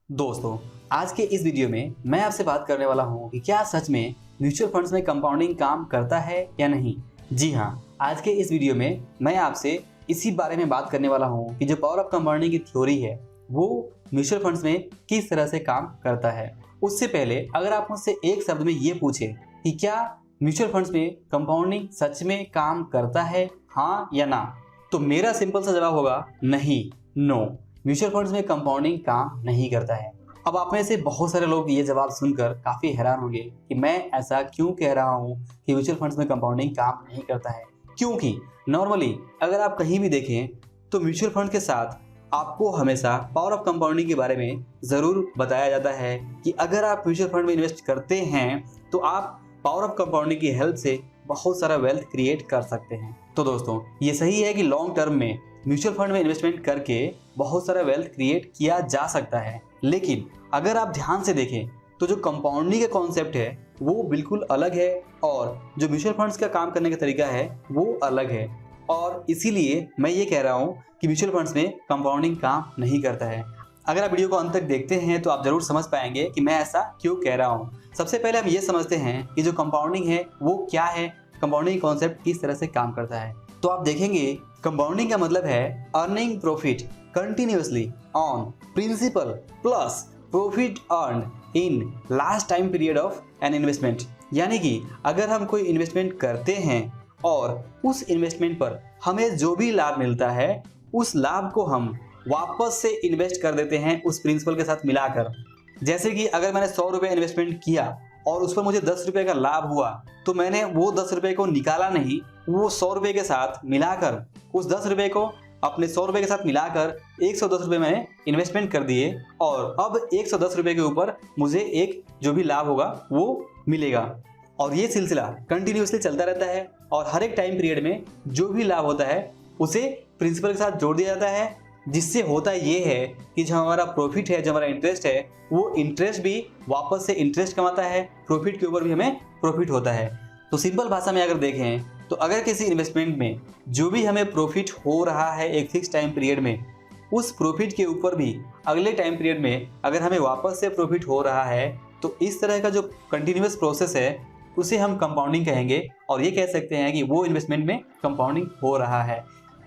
दोस्तों, आज के इस वीडियो में मैं आपसे बात करने वाला हूं कि क्या सच में म्यूचुअल फंड्स में कंपाउंडिंग काम करता है या नहीं। जी हाँ, आज के इस वीडियो में मैं आपसे इसी बारे में बात करने वाला हूं कि जो पावर ऑफ कंपाउंडिंग की थ्योरी है वो म्यूचुअल फंड्स में किस तरह से काम करता है। उससे पहले अगर आप मुझसे एक शब्द में ये पूछे कि क्या म्यूचुअल फंड्स में कंपाउंडिंग सच में काम करता है, हाँ या ना, तो मेरा सिंपल सा जवाब होगा नहीं, नो, म्यूचुअल फंड्स में कंपाउंडिंग काम नहीं करता है। अब आप में से बहुत सारे लोग ये जवाब सुनकर काफ़ी हैरान होंगे कि मैं ऐसा क्यों कह रहा हूँ कि म्यूचुअल फंड्स में कंपाउंडिंग काम नहीं करता है। क्योंकि नॉर्मली अगर आप कहीं भी देखें तो म्यूचुअल फंड के साथ आपको हमेशा पावर ऑफ कंपाउंडिंग के बारे में ज़रूर बताया जाता है कि अगर आप म्यूचुअल फंड में इन्वेस्ट करते हैं तो आप पावर ऑफ कंपाउंडिंग की हेल्प से बहुत सारा वेल्थ क्रिएट कर सकते हैं। तो दोस्तों, ये सही है कि लॉन्ग टर्म में म्यूचुअल फंड में इन्वेस्टमेंट करके बहुत सारा वेल्थ क्रिएट किया जा सकता है, लेकिन अगर आप ध्यान से देखें तो जो कंपाउंडिंग का कॉन्सेप्ट है वो बिल्कुल अलग है और जो म्यूचुअल फंड्स का काम करने का तरीका है वो अलग है। और इसीलिए मैं ये कह रहा हूँ कि म्यूचुअल फंड्स में कंपाउंडिंग काम नहीं करता है। अगर आप वीडियो को अंत तक देखते हैं तो आप जरूर समझ पाएंगे कि मैं ऐसा क्यों कह रहा हूँ। सबसे पहले हम ये समझते हैं कि जो कंपाउंडिंग है वो क्या है, कंपाउंडिंग कॉन्सेप्ट किस तरह से काम करता है। तो आप देखेंगे कंपाउंडिंग का मतलब है earning profit continuously on principal plus profit earned in last time period of an investment. यानी कि अगर हम कोई इन्वेस्टमेंट करते हैं और उस इन्वेस्टमेंट पर हमें जो भी लाभ मिलता है उस लाभ को हम वापस से इन्वेस्ट कर देते हैं उस प्रिंसिपल के साथ मिलाकर। जैसे कि अगर मैंने 100 रुपये इन्वेस्टमेंट किया और उस पर मुझे 10 रुपये का लाभ हुआ तो मैंने वो 10 रुपये को निकाला नहीं, वो 100 रुपये के साथ मिलाकर उस 10 रुपये को अपने 100 रुपये के साथ मिलाकर 110 रुपये मैंने इन्वेस्टमेंट कर दिए और अब 110 रुपये के ऊपर मुझे एक जो भी लाभ होगा वो मिलेगा। और ये सिलसिला कंटिन्यूसली चलता रहता है और हर एक टाइम पीरियड में जो भी लाभ होता है उसे प्रिंसिपल के साथ जोड़ दिया जाता है, जिससे होता ये है कि जो हमारा प्रॉफिट है, जो हमारा इंटरेस्ट है, वो इंटरेस्ट भी वापस से इंटरेस्ट कमाता है, प्रॉफिट के ऊपर भी हमें प्रॉफिट होता है। तो सिंपल भाषा में अगर देखें तो अगर किसी इन्वेस्टमेंट में जो भी हमें प्रॉफिट हो रहा है एक फिक्स टाइम पीरियड में, उस प्रॉफिट के ऊपर भी अगले टाइम पीरियड में अगर हमें वापस से प्रॉफिट हो रहा है तो इस तरह का जो कंटिन्यूअस प्रोसेस है उसे हम कंपाउंडिंग कहेंगे और ये कह सकते हैं कि वो इन्वेस्टमेंट में कंपाउंडिंग हो रहा है।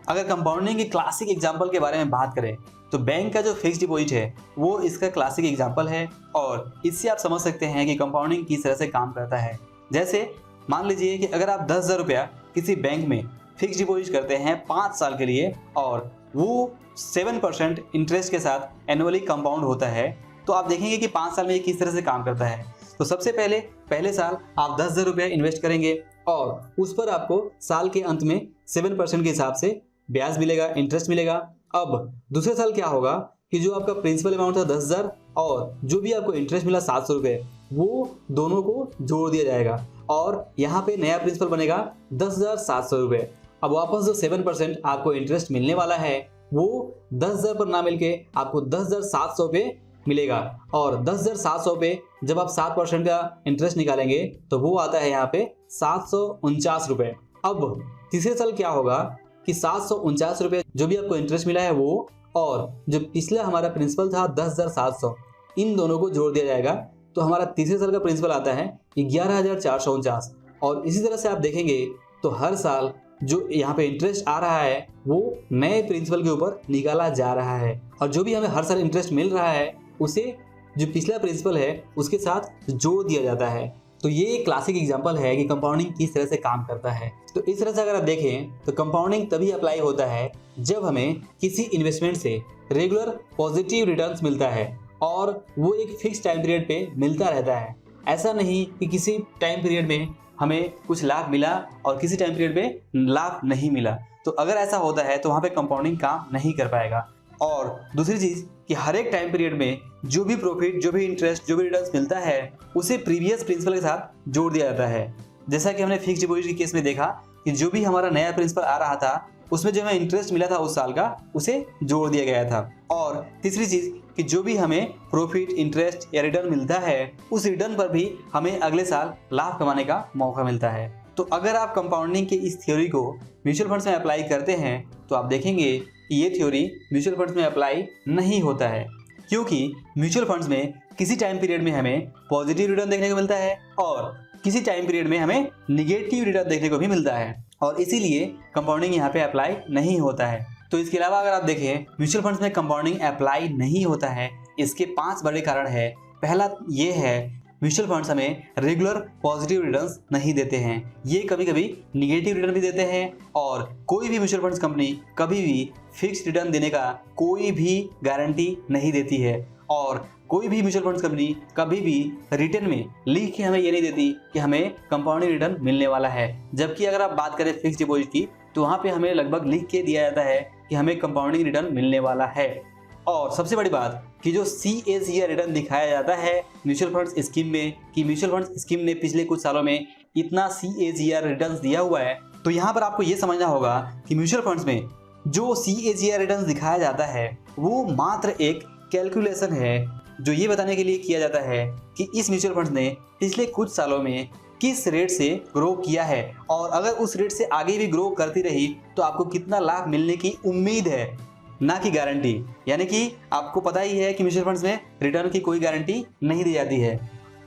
अगर कंपाउंडिंग के क्लासिक एग्जाम्पल के बारे में बात करें तो बैंक का जो फिक्स डिपॉजिट है वो इसका क्लासिक एग्जाम्पल है और इससे आप समझ सकते हैं कि कंपाउंडिंग किस तरह से काम करता है। जैसे मान लीजिए कि अगर आप 10,000 रुपया किसी बैंक में फिक्स डिपॉजिट करते हैं 5 साल के लिए और वो 7% इंटरेस्ट के साथ एनुअली कंपाउंड होता है, तो आप देखेंगे कि 5 साल में ये किस तरह से काम करता है। तो सबसे पहले साल आप 10,000 रुपया इन्वेस्ट करेंगे और उस पर आपको साल के अंत में 7% के हिसाब से ब्याज मिलेगा, इंटरेस्ट मिलेगा। अब दूसरे साल क्या होगा कि जो आपका प्रिंसिपल अमाउंट था 10,000 और जो भी आपको इंटरेस्ट मिला 700 रुपये, वो दोनों को जोड़ दिया जाएगा और यहाँ पे नया प्रिंसिपल बनेगा 10,700 रुपये। अब वापस जो 7% आपको इंटरेस्ट मिलने वाला है वो 10,000 पर ना मिलके आपको 10,700 पे मिलेगा और 10,700 पे जब आप 7% का इंटरेस्ट निकालेंगे तो वो आता है यहाँ पे 749 रुपये। अब तीसरे साल क्या होगा कि 749 रुपये जो भी आपको इंटरेस्ट मिला है वो और जो पिछला हमारा प्रिंसिपल था 10,700, इन दोनों को जोड़ दिया जाएगा तो हमारा तीसरे साल का प्रिंसिपल आता है 11,449। और इसी तरह से आप देखेंगे तो हर साल जो यहाँ पे इंटरेस्ट आ रहा है वो नए प्रिंसिपल के ऊपर निकाला जा रहा है और जो भी हमें हर साल इंटरेस्ट मिल रहा है उसे जो पिछला प्रिंसिपल है उसके साथ जोड़ दिया जाता है। तो ये एक क्लासिक एग्जांपल है कि कंपाउंडिंग किस तरह से काम करता है। तो इस तरह से अगर आप देखें तो कंपाउंडिंग तभी अप्लाई होता है जब हमें किसी इन्वेस्टमेंट से रेगुलर पॉजिटिव रिटर्न्स मिलता है और वो एक फिक्स टाइम पीरियड पे मिलता रहता है। ऐसा नहीं कि किसी टाइम पीरियड में हमें कुछ लाभ मिला और किसी टाइम पीरियड में लाभ नहीं मिला। तो अगर ऐसा होता है तो वहाँ पे कंपाउंडिंग काम नहीं कर पाएगा। और दूसरी चीज़ कि हर एक टाइम पीरियड में जो भी प्रॉफिट, जो भी इंटरेस्ट, जो भी रिटर्न्स मिलता है उसे प्रीवियस प्रिंसिपल के साथ जोड़ दिया जाता है। जैसा कि हमने फिक्स डिपॉजिट के केस में देखा कि जो भी हमारा नया प्रिंसिपल आ रहा था उसमें जो हमें इंटरेस्ट मिला था उस साल का उसे जोड़ दिया गया था। और तीसरी चीज़ कि जो भी हमें प्रॉफिट, इंटरेस्ट या रिटर्न मिलता है उस रिटर्न पर भी हमें अगले साल लाभ कमाने का मौका मिलता है। तो अगर आप कंपाउंडिंग की इस थ्योरी को म्यूचुअल फंड्स में अप्लाई करते हैं तो आप देखेंगे कि ये थ्योरी म्यूचुअल फंड्स में अप्लाई नहीं होता है। क्योंकि म्यूचुअल फंड्स में किसी टाइम पीरियड में हमें पॉजिटिव रिटर्न देखने को मिलता है और किसी टाइम पीरियड में हमें निगेटिव रिटर्न देखने को भी मिलता है, और इसीलिए कंपाउंडिंग यहाँ पे अप्लाई नहीं होता है। तो इसके अलावा अगर आप देखें म्यूचुअल फंड्स में कंपाउंडिंग अप्लाई नहीं होता है, इसके 5 बड़े कारण है। पहला ये है, म्यूचुअल फंड्स हमें रेगुलर पॉजिटिव रिटर्न्स नहीं देते हैं, ये कभी कभी निगेटिव रिटर्न भी देते हैं, और कोई भी म्यूचुअल फंड्स कंपनी कभी भी फिक्स्ड रिटर्न देने का कोई भी गारंटी नहीं देती है, और कोई भी म्यूचुअल फंड्स कंपनी कभी भी रिटर्न में लिख के हमें ये नहीं देती कि हमें कंपाउंडिंग रिटर्न मिलने वाला है। जबकि अगर आप बात करें फिक्स्ड डिपॉजिट की, तो वहाँ पे हमें लगभग लिख के दिया जाता है कि हमें कंपाउंडिंग रिटर्न मिलने वाला है। और सबसे बड़ी बात कि जो CAGR रिटर्न दिखाया जाता है म्यूचुअल फंड्स स्कीम में, कि म्यूचुअल फंड्स स्कीम ने पिछले कुछ सालों में इतना CAGR रिटर्न दिया हुआ है, तो यहाँ पर आपको ये समझना होगा कि म्यूचुअल फंड्स में जो CAGR रिटर्न दिखाया जाता है वो मात्र एक कैलकुलेशन है, जो ये बताने के लिए किया जाता है कि इस म्यूचुअल फंड्स ने पिछले कुछ सालों में किस रेट से ग्रो किया है, और अगर उस रेट से आगे भी ग्रो करती रही तो आपको कितना लाभ मिलने की उम्मीद है, ना कि गारंटी। यानी कि आपको पता ही है कि म्यूचुअल फंड्स में रिटर्न की कोई गारंटी नहीं दी जाती है।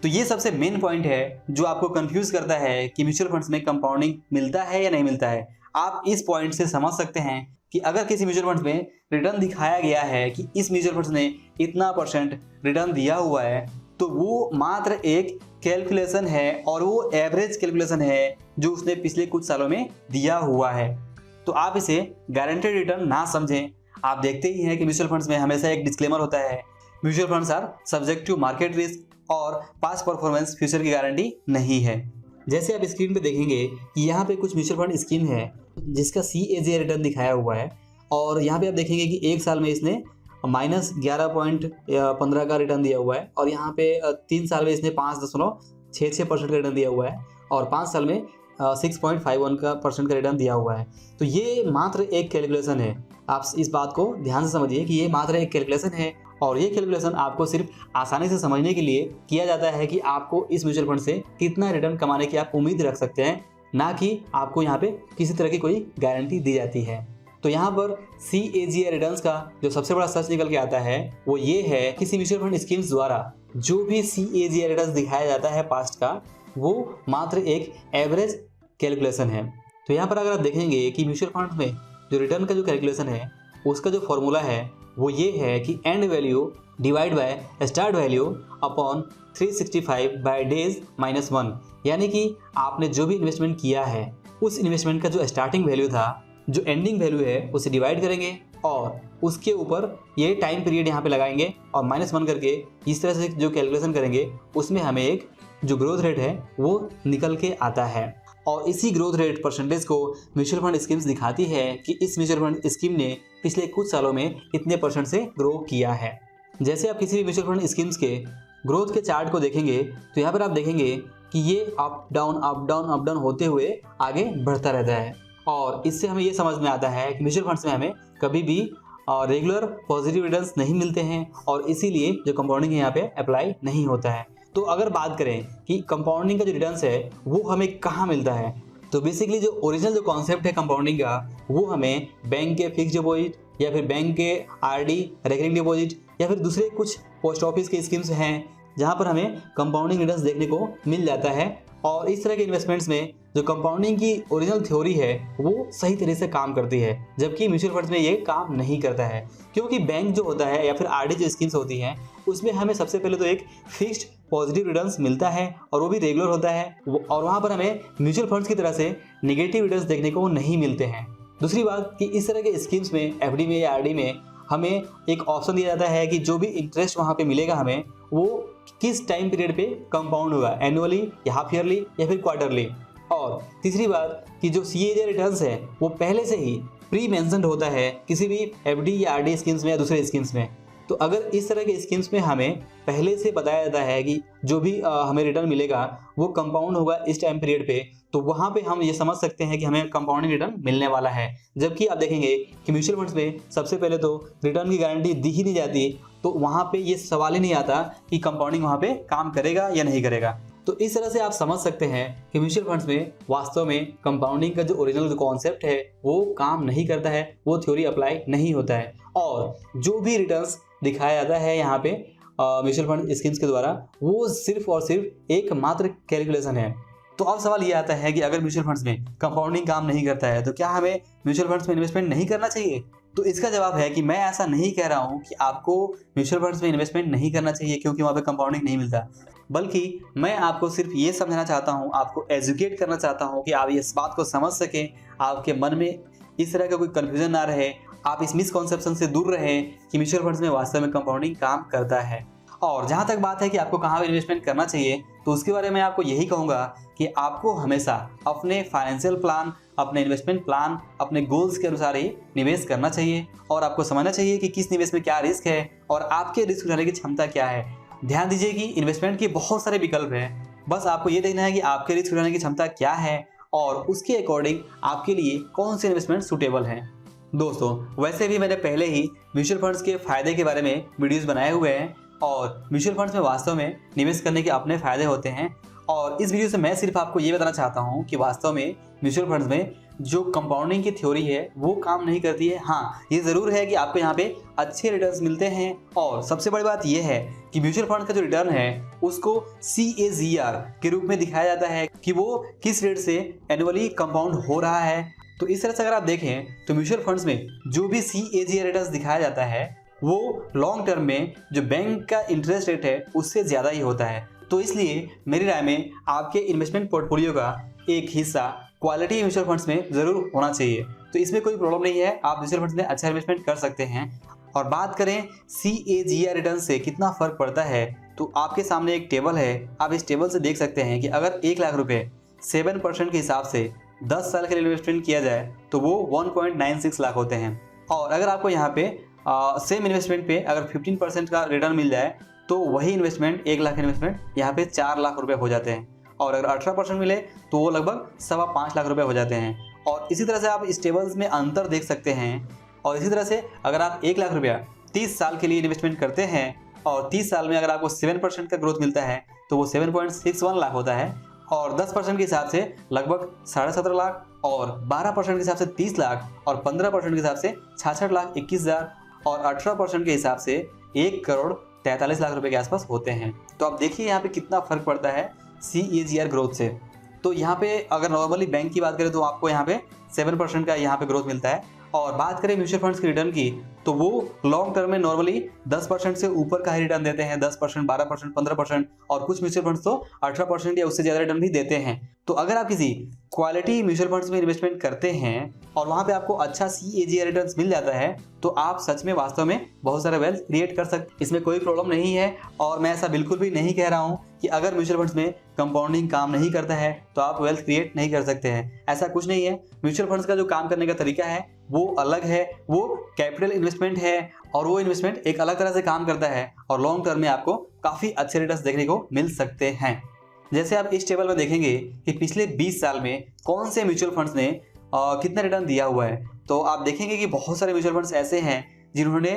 तो ये सबसे मेन पॉइंट है जो आपको कंफ्यूज करता है कि म्यूचुअल फंड्स में कंपाउंडिंग मिलता है या नहीं मिलता है। आप इस पॉइंट से समझ सकते हैं कि अगर किसी म्यूचुअल फंड्स में रिटर्न दिखाया गया है कि इस म्यूचुअल फंड्स ने इतना % रिटर्न दिया हुआ है, तो वो मात्र एक कैलकुलेशन है, और वो एवरेज कैलकुलेशन है जो उसने पिछले कुछ सालों में दिया हुआ है। तो आप इसे गारंटेड रिटर्न ना समझें। आप देखते ही हैं कि म्यूचुअल फंड्स में हमेशा एक डिस्क्लेमर होता है, mutual funds are subject to market risk और पास्ट परफॉर्मेंस फ्यूचर की गारंटी नहीं है। जैसे आप स्क्रीन पे देखेंगे कि यहाँ पे कुछ म्यूचुअल फंड स्कीम है जिसका CAGR रिटर्न दिखाया हुआ है, और यहाँ पे आप देखेंगे कि एक साल में इसने -11.15 का रिटर्न दिया हुआ है, और यहाँ पे 3 साल में इसने 5.66% का रिटर्न दिया हुआ है, और 5 साल में 6.51% का रिटर्न दिया हुआ है। तो ये मात्र एक कैलकुलेशन है। आप इस बात को ध्यान से समझिए कि ये मात्र एक कैलकुलेशन है, और ये कैलकुलेशन आपको सिर्फ आसानी से समझने के लिए किया जाता है कि आपको इस म्यूचुअल फंड से कितना रिटर्न कमाने की आप उम्मीद रख सकते हैं, ना कि आपको यहाँ पे किसी तरह की कोई गारंटी दी जाती है। तो यहाँ पर CAGR रिटर्न्स का जो सबसे बड़ा सच निकल के आता है वो ये है, किसी म्यूचुअल फंड स्कीम्स द्वारा जो भी CAGR रिटर्न्स दिखाया जाता है पास्ट का, वो मात्र एक एवरेज कैलकुलेशन है। तो यहाँ पर अगर आप देखेंगे कि म्यूचुअल फंड में जो रिटर्न का जो कैलकुलेशन है उसका जो फॉर्मूला है वो ये है कि end value divide by start value upon 365 by days -1। यानी कि आपने जो भी इन्वेस्टमेंट किया है उस इन्वेस्टमेंट का जो स्टार्टिंग वैल्यू था, जो एंडिंग वैल्यू है, उसे डिवाइड करेंगे और उसके ऊपर ये टाइम पीरियड यहाँ पे लगाएंगे और -1 करके इस तरह से जो कैलकुलेशन करेंगे उसमें हमें एक जो ग्रोथ रेट है वो निकल के आता है। और इसी ग्रोथ रेट परसेंटेज को म्यूचुअल फंड स्कीम्स दिखाती है कि इस म्यूचुअल फंड स्कीम ने पिछले कुछ सालों में इतने % से ग्रो किया है। जैसे आप किसी भी म्यूचुअल फंड स्कीम्स के ग्रोथ के चार्ट को देखेंगे तो यहाँ पर आप देखेंगे कि ये अप डाउन होते हुए आगे बढ़ता रहता है, और इससे हमें ये समझ में आता है कि म्यूचुअल फंड्स में हमें कभी भी रेगुलर पॉजिटिव रिटर्न्स नहीं मिलते हैं, और इसीलिए जो कंपाउंडिंग यहाँ पे अप्लाई नहीं होता है। तो अगर बात करें कि कंपाउंडिंग का जो रिटर्न्स है वो हमें कहाँ मिलता है, तो बेसिकली जो ओरिजिनल जो कॉन्सेप्ट है कंपाउंडिंग का वो हमें बैंक के फिक्स डिपॉजिट या फिर बैंक के RD रेकरिंग डिपॉजिट या फिर दूसरे कुछ पोस्ट ऑफिस के स्कीम्स हैं जहाँ पर हमें कंपाउंडिंग रिटर्न्स देखने को मिल जाता है। और इस तरह के इन्वेस्टमेंट्स में जो कंपाउंडिंग की ओरिजिनल थ्योरी है वो सही तरह से काम करती है, जबकि म्यूचुअल फंड्स में ये काम नहीं करता है। क्योंकि बैंक जो होता है या फिर RD जो स्कीम्स होती हैं उसमें हमें सबसे पहले तो एक फिक्स्ड पॉजिटिव रिटर्न्स मिलता है और वो भी रेगुलर होता है, और वहाँ पर हमें म्यूचुअल फंड्स की तरह से नेगेटिव रिटर्न्स देखने को नहीं मिलते हैं। दूसरी बात कि इस तरह के स्कीम्स में FD में या RD में हमें एक ऑप्शन दिया जाता है कि जो भी इंटरेस्ट वहाँ पे मिलेगा हमें वो किस टाइम पीरियड पे कंपाउंड होगा, एनुअली या हाफ ईयरली या फिर क्वार्टरली। और तीसरी बात कि जो CAGR रिटर्न्स है वो पहले से ही प्री मेंशन्ड होता है किसी भी FD या RD स्कीम्स में या दूसरे स्कीम्स में। तो अगर इस तरह के स्कीम्स में हमें पहले से बताया जाता है कि जो भी हमें रिटर्न मिलेगा वो कंपाउंड होगा इस टाइम पीरियड पे, तो वहाँ पे हम ये समझ सकते हैं कि हमें कंपाउंडिंग रिटर्न मिलने वाला है। जबकि आप देखेंगे कि म्यूचुअल फंड्स में सबसे पहले तो रिटर्न की गारंटी दी ही नहीं जाती, तो वहाँ पे ये सवाल ही नहीं आता कि कंपाउंडिंग वहाँ पे काम करेगा या नहीं करेगा। तो इस तरह से आप समझ सकते हैं कि म्यूचुअल फंड्स में वास्तव में कंपाउंडिंग का जो ओरिजिनल कॉन्सेप्ट है वो काम नहीं करता है, वो थ्योरी अप्लाई नहीं होता है। और जो भी रिटर्न्स दिखाया जाता है यहाँ पे म्यूचुअल फंड स्कीम्स के द्वारा, वो सिर्फ और सिर्फ एक मात्र कैलकुलेशन है। तो अब सवाल ये आता है कि अगर म्यूचुअल फंड्स में कंपाउंडिंग काम नहीं करता है तो क्या हमें म्यूचुअल फंड्स में इन्वेस्टमेंट नहीं करना चाहिए? तो इसका जवाब है कि मैं ऐसा नहीं कह रहा हूँ कि आपको म्यूचुअल फंड्स में इन्वेस्टमेंट नहीं करना चाहिए क्योंकि वहाँ पे कंपाउंडिंग नहीं मिलता, बल्कि मैं आपको सिर्फ ये समझाना चाहता हूँ, आपको एजुकेट करना चाहता हूँ कि आप इस बात को समझ सकें, आपके मन में इस तरह का कोई कन्फ्यूजन ना रहे, आप इस मिसकॉन्सेप्शन से दूर रहें कि म्यूचुअल फंड्स में वास्तव में कंपाउंडिंग काम करता है। और जहाँ तक बात है कि आपको कहाँ इन्वेस्टमेंट करना चाहिए, तो उसके बारे में आपको यही कहूँगा कि आपको हमेशा अपने फाइनेंशियल प्लान, अपने इन्वेस्टमेंट प्लान, अपने गोल्स के अनुसार ही निवेश करना चाहिए और आपको समझना चाहिए कि किस निवेश में क्या रिस्क है और आपके रिस्क उठाने की क्षमता क्या है। ध्यान दीजिए कि इन्वेस्टमेंट के बहुत सारे विकल्प हैं, बस आपको ये देखना है कि आपके रिस्क उठाने की क्षमता क्या है और उसके अकॉर्डिंग आपके लिए कौन से इन्वेस्टमेंट सूटेबल हैं। दोस्तों, वैसे भी मैंने पहले ही म्यूचुअल फंड्स के फायदे के बारे में वीडियोस बनाए हुए हैं और म्यूचुअल फंड्स में वास्तव में निवेश करने के अपने फायदे होते हैं, और इस वीडियो से मैं सिर्फ आपको ये बताना चाहता हूँ कि वास्तव में म्यूचुअल फंड्स में जो कंपाउंडिंग की थ्योरी है वो काम नहीं करती है। हाँ, ये ज़रूर है कि आपको यहाँ पे अच्छे रिटर्न्स मिलते हैं, और सबसे बड़ी बात ये है कि म्यूचुअल फंड का जो रिटर्न है उसको CAGR के रूप में दिखाया जाता है कि वो किस रेट से एनुअली कंपाउंड हो रहा है। तो इस तरह से अगर आप देखें तो म्यूचुअल फंड्स में जो भी CAGR रिटर्न्स दिखाया जाता है वो लॉन्ग टर्म में जो बैंक का इंटरेस्ट रेट है उससे ज़्यादा ही होता है। तो इसलिए मेरी राय में आपके इन्वेस्टमेंट पोर्टफोलियो का एक हिस्सा क्वालिटी म्यूचुअल फंड्स में ज़रूर होना चाहिए। तो इसमें कोई प्रॉब्लम नहीं है, आप म्यूचुअल फंड्स में अच्छा इन्वेस्टमेंट कर सकते हैं। और बात करें CAGR रिटर्न से कितना फ़र्क पड़ता है, तो आपके सामने एक टेबल है, आप इस टेबल से देख सकते हैं कि अगर 1 लाख रुपये 7% के हिसाब से 10 साल के लिए इन्वेस्टमेंट किया जाए तो वो 1.96 लाख होते हैं। और अगर आपको यहाँ पे सेम इन्वेस्टमेंट पे अगर 15% का रिटर्न मिल जाए तो वही इन्वेस्टमेंट 1 लाख इन्वेस्टमेंट यहाँ पे 4 लाख रुपए हो जाते हैं, और अगर 18% मिले तो वो लगभग 5.25 लाख रुपए हो जाते हैं। और इसी तरह से आप इस टेबल्स में अंतर देख सकते हैं। और इसी तरह से अगर आप 1 लाख रुपया 30 साल के लिए इन्वेस्टमेंट करते हैं और 30 साल में अगर आपको 7% का ग्रोथ मिलता है तो वो 7.61 लाख होता है, और 10% के हिसाब से लगभग 17.5 लाख, और 12% के हिसाब से 30 लाख, और 15% के हिसाब से 66,21,000, और 18% के हिसाब से 1,43,00,000 रुपए के आसपास होते हैं। तो आप देखिए यहाँ पे कितना फर्क पड़ता है CAGR ग्रोथ से। तो यहाँ पे अगर नॉर्मली बैंक की बात करें तो आपको यहाँ पे 7% का यहाँ पे ग्रोथ मिलता है, और बात करें म्यूचुअल फंड्स के रिटर्न की तो वो लॉन्ग टर्म में नॉर्मली 10% से ऊपर का ही रिटर्न देते हैं, 10%, 12%, 15%, और कुछ म्यूचुअल फंड्स तो 18% या उससे ज़्यादा रिटर्न भी देते हैं। तो अगर आप किसी क्वालिटी म्यूचुअल फंड्स में इन्वेस्टमेंट करते हैं और वहाँ पे आपको अच्छा CAGR रिटर्न मिल जाता है तो आप सच में वास्तव में बहुत सारा वेल्थ क्रिएट कर सकते, इसमें कोई प्रॉब्लम नहीं है। और मैं ऐसा बिल्कुल भी नहीं कह रहा हूँ कि अगर म्यूचुअल फंड्स में कंपाउंडिंग काम नहीं करता है तो आप वेल्थ क्रिएट नहीं कर सकते हैं, ऐसा कुछ नहीं है। म्यूचुअल फंड्स का जो काम करने का तरीका है वो अलग है, वो कैपिटल इन्वेस्टमेंट है, और वो इन्वेस्टमेंट एक अलग तरह से काम करता है, और लॉन्ग टर्म में आपको काफ़ी अच्छे रिटर्न्स देखने को मिल सकते हैं। जैसे आप इस टेबल में देखेंगे कि पिछले 20 साल में कौन से म्यूचुअल फंड्स ने कितना रिटर्न दिया हुआ है, तो आप देखेंगे कि बहुत सारे म्यूचुअल फंड्स ऐसे हैं जिन्होंने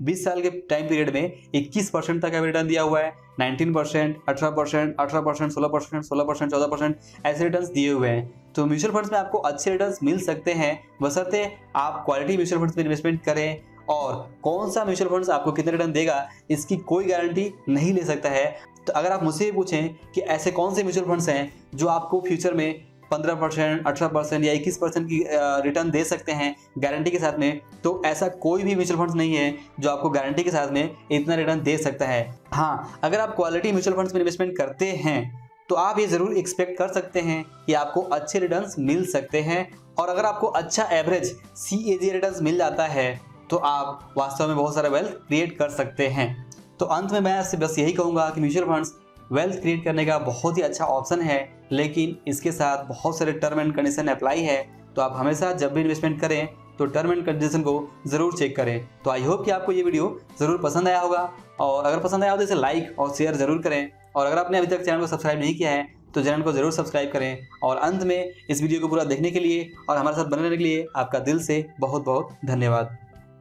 20 साल के टाइम पीरियड में 21% तक का रिटर्न दिया हुआ है, 19%, 18%, 18%, 16%, 16%, 14% ऐसे रिटर्न्स दिए हुए हैं। तो म्यूचुअल फंड्स में आपको अच्छे रिटर्न्स मिल सकते हैं, बशर्ते आप क्वालिटी म्यूचुअल फंड्स में इन्वेस्टमेंट करें। और कौन सा म्यूचुअल फंड्स आपको कितने रिटर्न देगा इसकी कोई गारंटी नहीं ले सकता है। तो अगर आप मुझसे पूछें कि ऐसे कौन से म्यूचुअल फंड्स हैं जो आपको फ्यूचर में 15%, 18% या 21% की रिटर्न दे सकते हैं गारंटी के साथ में, तो ऐसा कोई भी म्यूचुअल फंड्स नहीं है जो आपको गारंटी के साथ में इतना रिटर्न दे सकता है। हाँ, अगर आप क्वालिटी म्यूचुअल फंड्स में इन्वेस्टमेंट करते हैं तो आप ये ज़रूर एक्सपेक्ट कर सकते हैं कि आपको अच्छे रिटर्न्स मिल सकते हैं, और अगर आपको अच्छा एवरेज CAGR रिटर्न्स मिल जाता है तो आप वास्तव में बहुत सारा वेल्थ क्रिएट कर सकते हैं। तो अंत में मैं आपसे बस यही कहूँगा कि म्यूचुअल फंड्स वेल्थ क्रिएट करने का बहुत ही अच्छा ऑप्शन है, लेकिन इसके साथ बहुत सारे टर्म एंड कंडीशन अप्लाई है। तो आप हमेशा जब भी इन्वेस्टमेंट करें तो टर्म एंड कंडीशन को ज़रूर चेक करें। तो आई होप कि आपको ये वीडियो ज़रूर पसंद आया होगा, और अगर पसंद आया हो तो इसे लाइक और शेयर ज़रूर करें, और अगर आपने अभी तक चैनल को सब्सक्राइब नहीं किया है तो चैनल को ज़रूर सब्सक्राइब करें। और अंत में इस वीडियो को पूरा देखने के लिए और हमारे साथ बने रहने के लिए आपका दिल से बहुत बहुत धन्यवाद।